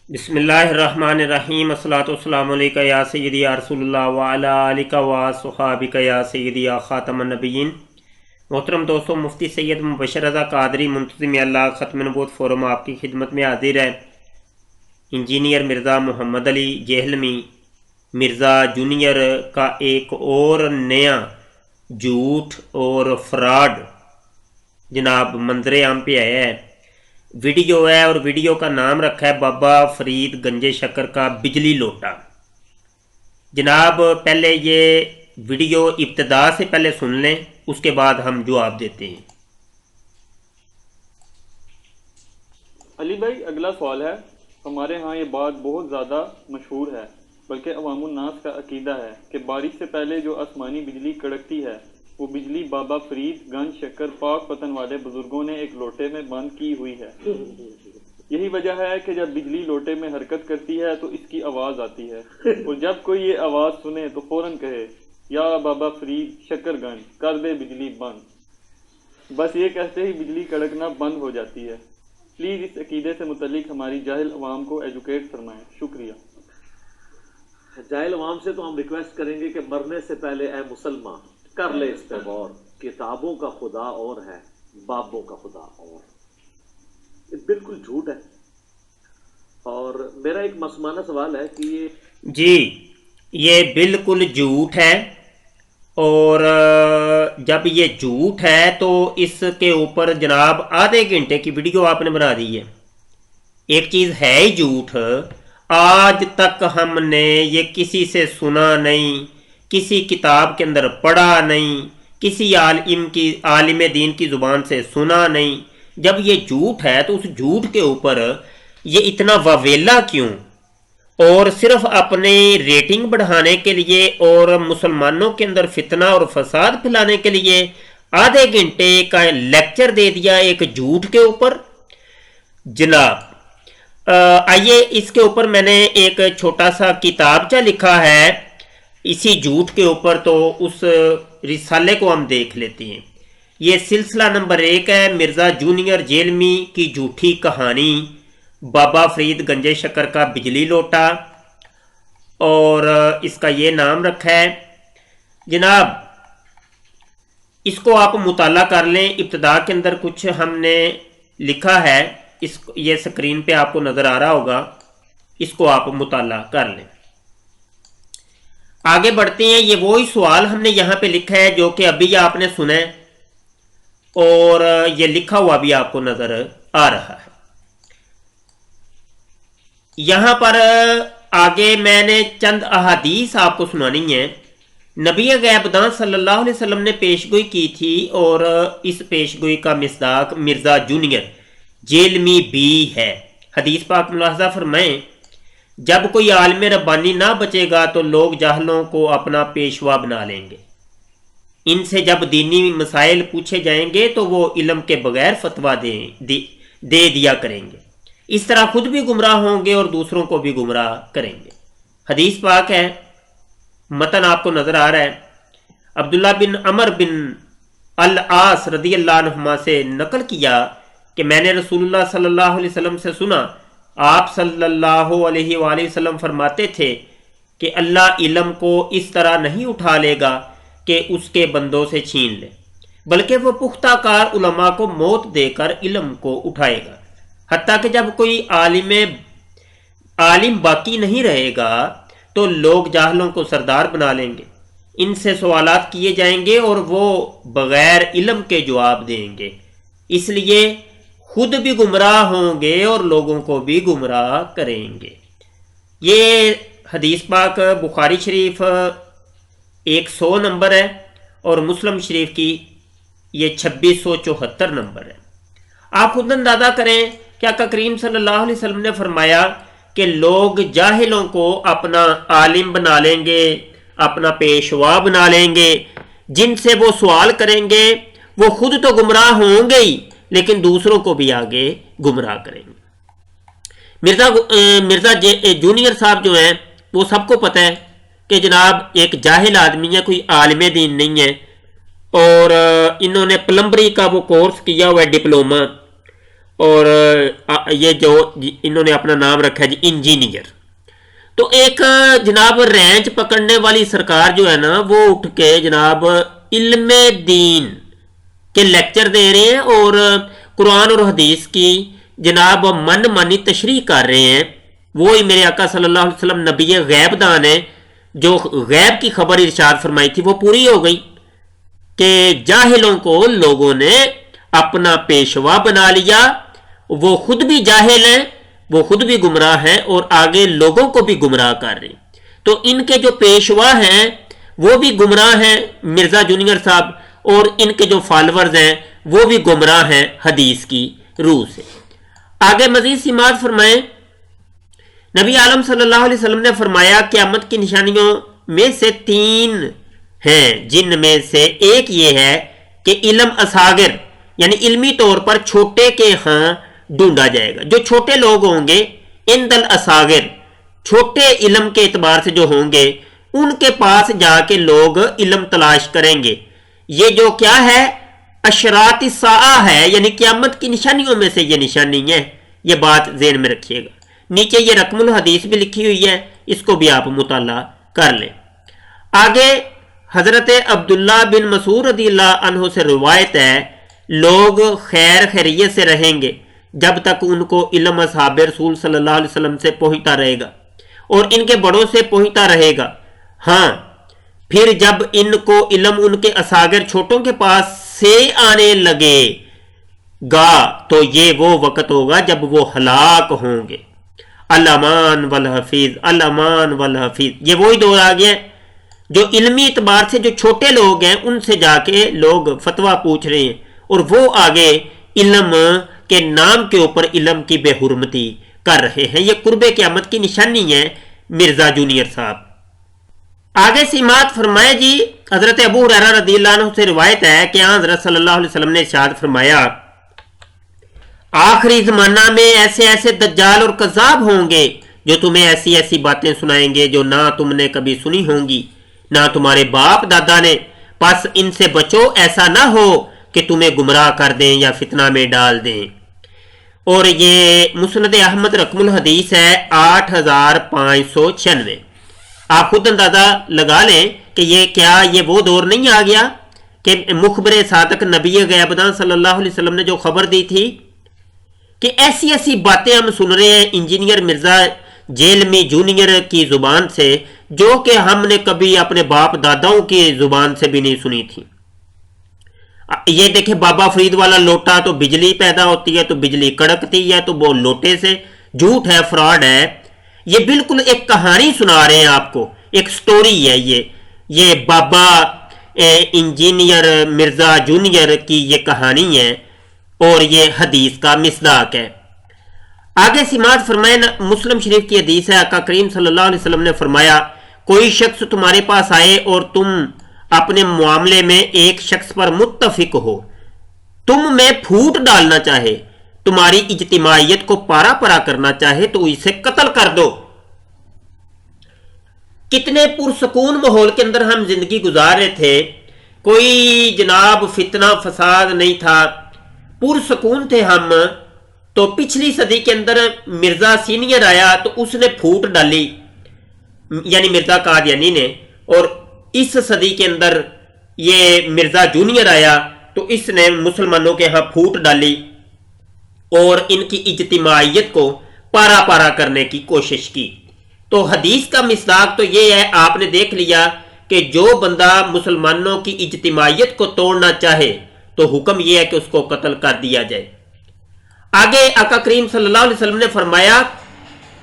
بسم اللہ الرحمن الرحیم الصلاۃ والسلام علیکہ یا سیدی یا رسول اللہ وعلی آلکہ وصحابکہ یا سیدی یا خاتم النبیین۔ محترم دوستو، مفتی سید مبشر رضا قادری منتظم اللہ ختم نبوت فورم آپ کی خدمت میں حاضر ہے۔ انجینئر مرزا محمد علی جہلمی مرزا جونیئر کا ایک اور نیا جھوٹ اور فراڈ جناب منظر عام پہ آیا ہے، ویڈیو ہے اور ویڈیو کا نام رکھا ہے بابا فرید گنجے شکر کا بجلی لوٹا۔ جناب پہلے یہ ویڈیو ابتدا سے پہلے سن لیں، اس کے بعد ہم جواب دیتے ہیں۔ علی بھائی، اگلا سوال ہے۔ ہمارے ہاں یہ بات بہت زیادہ مشہور ہے، بلکہ عوام الناس کا عقیدہ ہے کہ بارش سے پہلے جو آسمانی بجلی کڑکتی ہے وہ بجلی بابا فرید گنج شکر پاک پتن والے بزرگوں نے ایک لوٹے میں بند کی ہوئی ہے۔ یہی وجہ ہے کہ جب بجلی لوٹے میں حرکت کرتی ہے تو اس کی آواز آتی ہے، اور جب کوئی یہ آواز سنے تو فوراً کہے یا بابا فرید شکر گنج کر دے بجلی بند۔ بس یہ کہتے ہی بجلی کڑکنا بند ہو جاتی ہے۔ پلیز اس عقیدے سے متعلق ہماری جاہل عوام کو ایجوکیٹ فرمائیں، شکریہ۔ جاہل عوام سے تو ہم ریکویسٹ کریں گے کہ مرنے سے پہلے اے مسلمان کر لے اس پہ غور، کتابوں کا خدا اور ہے، بابوں کا خدا اور۔ یہ بالکل جھوٹ ہے، اور میرا ایک مسمانہ سوال ہے کہ یہ بالکل جھوٹ ہے، اور جب یہ جھوٹ ہے تو اس کے اوپر جناب آدھے گھنٹے کی ویڈیو آپ نے بنا دی ہے۔ ایک چیز ہے ہی جھوٹ، آج تک ہم نے یہ کسی سے سنا نہیں، کسی کتاب کے اندر پڑھا نہیں، کسی عالم دین کی زبان سے سنا نہیں۔ جب یہ جھوٹ ہے تو اس جھوٹ کے اوپر یہ اتنا واویلا کیوں؟ اور صرف اپنے ریٹنگ بڑھانے کے لیے اور مسلمانوں کے اندر فتنہ اور فساد پھیلانے کے لیے آدھے گھنٹے کا لیکچر دے دیا ایک جھوٹ کے اوپر۔ جناب آئیے اس کے اوپر میں نے ایک چھوٹا سا کتابچہ لکھا ہے اسی جھوٹ کے اوپر، تو اس رسالے کو ہم دیکھ لیتے ہیں۔ یہ سلسلہ نمبر 1 ہے، مرزا جونیئر جیلمی کی جھوٹی کہانی، بابا فرید گنجے شکر کا بجلی لوٹا، اور اس کا یہ نام رکھا ہے۔ جناب اس کو آپ مطالعہ کر لیں، ابتدا کے اندر کچھ ہم نے لکھا ہے، یہ سکرین پہ آپ کو نظر آ رہا ہوگا، اس کو آپ مطالعہ کر لیں۔ آگے بڑھتے ہیں۔ یہ وہی سوال ہم نے یہاں پہ لکھا ہے جو کہ ابھی آپ نے سنا ہے، اور یہ لکھا ہوا بھی آپ کو نظر آ رہا ہے۔ یہاں پر آگے میں نے چند احادیث آپ کو سنانی ہے۔ نبی غیبداں صلی اللہ علیہ وسلم نے پیشگوئی کی تھی، اور اس پیشگوئی کا مصداق مرزا جونیئر جیلمی بھی ہے۔ حدیث پاک ملاحظہ فرمائیں، جب کوئی عالم ربانی نہ بچے گا تو لوگ جاہلوں کو اپنا پیشوا بنا لیں گے، ان سے جب دینی مسائل پوچھے جائیں گے تو وہ علم کے بغیر فتویٰ دے دیا کریں گے، اس طرح خود بھی گمراہ ہوں گے اور دوسروں کو بھی گمراہ کریں گے۔ حدیث پاک ہے، متن آپ کو نظر آ رہا ہے۔ عبداللہ بن عمر بن العاص رضی اللہ عنہما سے نقل کیا کہ میں نے رسول اللہ صلی اللہ علیہ وسلم سے سنا، آپ صلی اللہ علیہ وآلہ وسلم فرماتے تھے کہ اللہ علم کو اس طرح نہیں اٹھا لے گا کہ اس کے بندوں سے چھین لے، بلکہ وہ پختہ کار علماء کو موت دے کر علم کو اٹھائے گا، حتیٰ کہ جب کوئی عالم باقی نہیں رہے گا تو لوگ جاہلوں کو سردار بنا لیں گے، ان سے سوالات کیے جائیں گے اور وہ بغیر علم کے جواب دیں گے، اس لیے خود بھی گمراہ ہوں گے اور لوگوں کو بھی گمراہ کریں گے۔ یہ حدیث پاک بخاری شریف 100 نمبر ہے، اور مسلم شریف کی یہ 2674 نمبر ہے۔ آپ خود اندازہ کریں کہ آقا کریم صلی اللہ علیہ وسلم نے فرمایا کہ لوگ جاہلوں کو اپنا عالم بنا لیں گے، اپنا پیشوا بنا لیں گے، جن سے وہ سوال کریں گے، وہ خود تو گمراہ ہوں گے ہی لیکن دوسروں کو بھی آگے گمراہ کریں گے۔ مرزا جونیئر صاحب جو ہیں وہ سب کو پتہ ہے کہ جناب ایک جاہل آدمی ہے، کوئی عالم دین نہیں ہے، اور انہوں نے پلمبری کا وہ کورس کیا ہوا ہے ڈپلومہ، اور یہ جو انہوں نے اپنا نام رکھا ہے جی انجینئر. تو ایک جناب رینچ پکڑنے والی سرکار جو ہے نا وہ اٹھ کے جناب علم دین کے لیکچر دے رہے ہیں اور قرآن اور حدیث کی جناب من مانی تشریح کر رہے ہیں. وہی میرے آقا صلی اللہ علیہ وسلم نبی غیب دان ہے جو غیب کی خبر ارشاد فرمائی تھی وہ پوری ہو گئی کہ جاہلوں کو لوگوں نے اپنا پیشوا بنا لیا. وہ خود بھی جاہل ہیں, وہ خود بھی گمراہ ہیں اور آگے لوگوں کو بھی گمراہ کر رہے ہیں. تو ان کے جو پیشوا ہیں وہ بھی گمراہ ہیں مرزا جونیئر صاحب, اور ان کے جو فالورز ہیں وہ بھی گمراہ ہیں حدیث کی روح سے. آگے مزید سماعت فرمائیں. نبی عالم صلی اللہ علیہ وسلم نے فرمایا قیامت کی نشانیوں میں سے 3 ہیں, جن میں سے ایک یہ ہے کہ علم اصاغر یعنی علمی طور پر چھوٹے کے ہاں ڈھونڈا جائے گا. جو چھوٹے لوگ ہوں گے اند الاصاغر, چھوٹے علم کے اعتبار سے جو ہوں گے ان کے پاس جا کے لوگ علم تلاش کریں گے. یہ جو کیا ہے اشراط الساعہ ہے, یعنی قیامت کی نشانیوں میں سے یہ نشانی ہے. یہ بات ذہن میں رکھیے گا. نیچے یہ رقم الحدیث بھی لکھی ہوئی ہے, اس کو بھی آپ مطالعہ کر لیں. آگے حضرت عبداللہ بن مسعود رضی اللہ عنہ سے روایت ہے لوگ خیر خیریت سے رہیں گے جب تک ان کو علم اصحاب رسول صلی اللہ علیہ وسلم سے پہنچتا رہے گا اور ان کے بڑوں سے پہنچتا رہے گا. ہاں پھر جب ان کو علم ان کے اصاغر چھوٹوں کے پاس سے آنے لگے گا تو یہ وہ وقت ہوگا جب وہ ہلاک ہوں گے. الامان والحفیظ, الامان والحفیظ, یہ وہی دور آ گیا جو علمی اعتبار سے جو چھوٹے لوگ ہیں ان سے جا کے لوگ فتویٰ پوچھ رہے ہیں اور وہ آگے علم کے نام کے اوپر علم کی بے حرمتی کر رہے ہیں. یہ قرب قیامت کی نشانی ہے مرزا جونیئر صاحب. آگے سماعت فرمائے جی. حضرت ابو ہریرہ رضی اللہ عنہ سے روایت ہے کہ حضرت صلی اللہ علیہ وسلم نے ارشاد فرمایا آخری زمانہ میں ایسے ایسے دجال اور کذاب ہوں گے جو تمہیں ایسی ایسی باتیں سنائیں گے جو نہ تم نے کبھی سنی ہوں گی نہ تمہارے باپ دادا نے. پس ان سے بچو, ایسا نہ ہو کہ تمہیں گمراہ کر دیں یا فتنہ میں ڈال دیں. اور یہ مسند احمد رقم الحدیث ہے 8596. آپ خود اندازہ لگا لیں کہ یہ کیا یہ وہ دور نہیں آ گیا کہ مخبر صادق نبی غیبداں صلی اللہ علیہ وسلم نے جو خبر دی تھی کہ ایسی ایسی باتیں ہم سن رہے ہیں انجینئر مرزا جیلمی جونیئر کی زبان سے جو کہ ہم نے کبھی اپنے باپ داداؤں کی زبان سے بھی نہیں سنی تھی. یہ دیکھیں بابا فرید والا لوٹا تو بجلی پیدا ہوتی ہے تو بجلی کڑکتی ہے تو وہ لوٹے سے, جھوٹ ہے, فراڈ ہے. یہ بالکل ایک کہانی سنا رہے ہیں آپ کو, ایک سٹوری ہے یہ بابا انجینئر مرزا جونیئر کی یہ کہانی ہے اور یہ حدیث کا مصداق ہے. آگے سماعت فرمائے. مسلم شریف کی حدیث ہے آقا کریم صلی اللہ علیہ وسلم نے فرمایا کوئی شخص تمہارے پاس آئے اور تم اپنے معاملے میں ایک شخص پر متفق ہو, تم میں پھوٹ ڈالنا چاہے, تمہاری اجتماعیت کو پارا پارا کرنا چاہے تو اسے قتل کر دو. کتنے پرسکون ماحول کے اندر ہم زندگی گزار رہے تھے, کوئی جناب فتنہ فساد نہیں تھا, پرسکون تھے ہم. تو پچھلی صدی کے اندر مرزا سینئر آیا تو اس نے پھوٹ ڈالی, یعنی مرزا قادیانی نے, اور اس صدی کے اندر یہ مرزا جونیئر آیا تو اس نے مسلمانوں کے ہاں پھوٹ ڈالی اور ان کی اجتماعیت کو پارا پارا کرنے کی کوشش کی. تو حدیث کا مصداق تو یہ ہے, آپ نے دیکھ لیا کہ جو بندہ مسلمانوں کی اجتماعیت کو توڑنا چاہے تو حکم یہ ہے کہ اس کو قتل کر دیا جائے. آگے آقا کریم صلی اللہ علیہ وسلم نے فرمایا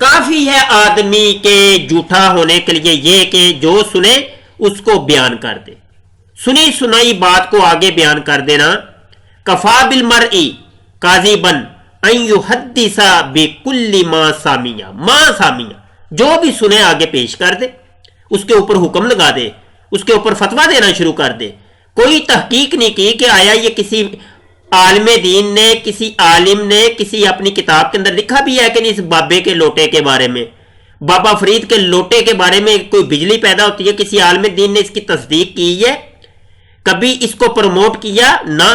کافی ہے آدمی کے جھوٹا ہونے کے لیے یہ کہ جو سنے اس کو بیان کر دے, سنی سنائی بات کو آگے بیان کر دینا. کفا بالمرئی کاذبن ان یحدث بکل ما سامع, جو بھی سنے آگے پیش کر دے, اس کے اوپر حکم لگا دے, اس کے اوپر فتویٰ دینا شروع کر دے. کوئی تحقیق نہیں کی کہ آیا یہ کسی عالم دین نے, کسی عالم نے کسی اپنی کتاب کے اندر لکھا بھی ہے کہ نہیں اس بابے کے لوٹے کے بارے میں, بابا فرید کے لوٹے کے بارے میں کوئی بجلی پیدا ہوتی ہے, کسی عالم دین نے اس کی تصدیق کی ہے, کبھی اس کو پروموٹ کیا نہ.